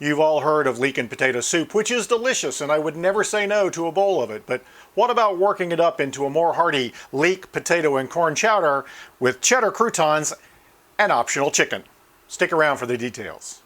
You've all heard of leek and potato soup, which is delicious, and I would never say no to a bowl of it. But what about working it up into a more hearty leek, potato, and corn chowder with cheddar croutons and optional chicken? Stick around for the details.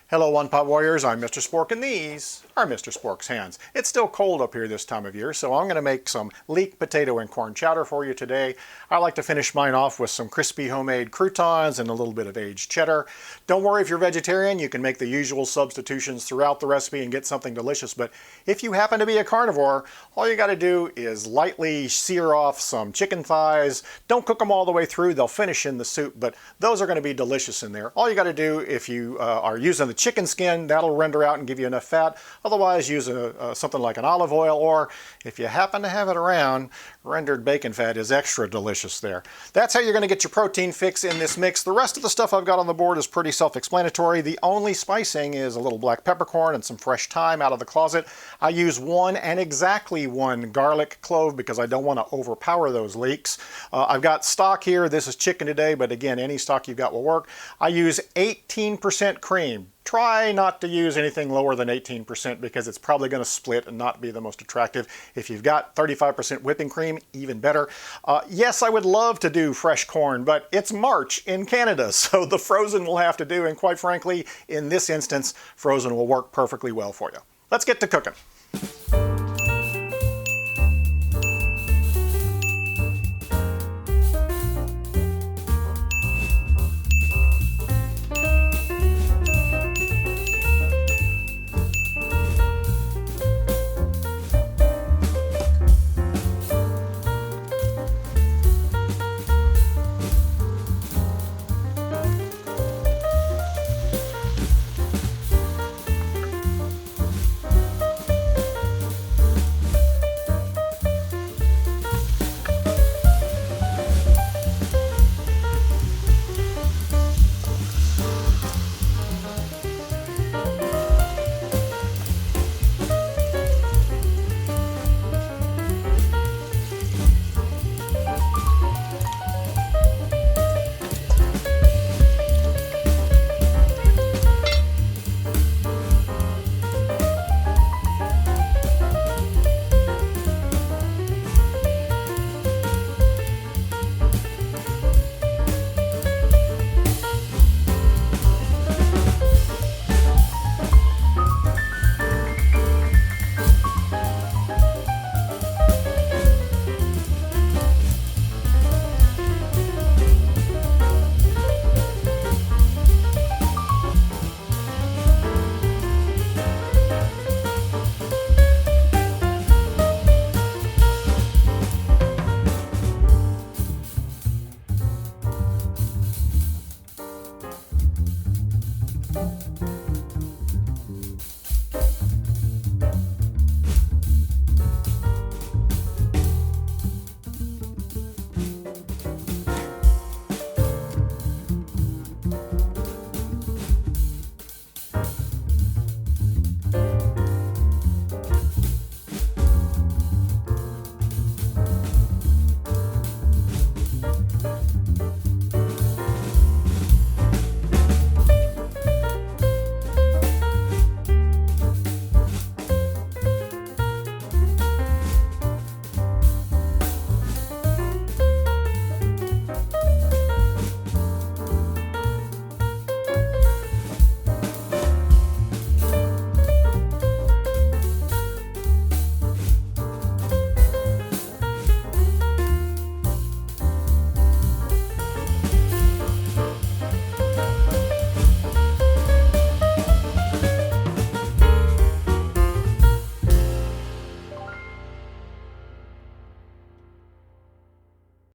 Hello One Pot Warriors, I'm Mr. Spork and these are Mr. Spork's hands. It's still cold up here this time of year, so I'm going to make some leek, potato, and corn chowder for you today. I like to finish mine off with some crispy homemade croutons and a little bit of aged cheddar. Don't worry if you're vegetarian, you can make the usual substitutions throughout the recipe and get something delicious, but if you happen to be a carnivore, all you got to do is lightly sear off some chicken thighs. Don't cook them all the way through, they'll finish in the soup, but those are going to be delicious in there. All you got to do if you are using the chicken skin, that'll render out and give you enough fat. Otherwise, use something like an olive oil, or if you happen to have it around, rendered bacon fat is extra delicious there. That's how you're going to get your protein fix in this mix. The rest of the stuff I've got on the board is pretty self-explanatory. The only spicing is a little black peppercorn and some fresh thyme out of the closet. I use one and exactly one garlic clove because I don't want to overpower those leeks. I've got stock here. This is chicken today, but again, any stock you've got will work. I use 18% cream. Try not to use anything lower than 18% because it's probably going to split and not be the most attractive. If you've got 35% whipping cream, even better. Yes, I would love to do fresh corn, but it's March in Canada, so the frozen will have to do, and quite frankly, in this instance, frozen will work perfectly well for you. Let's get to cooking.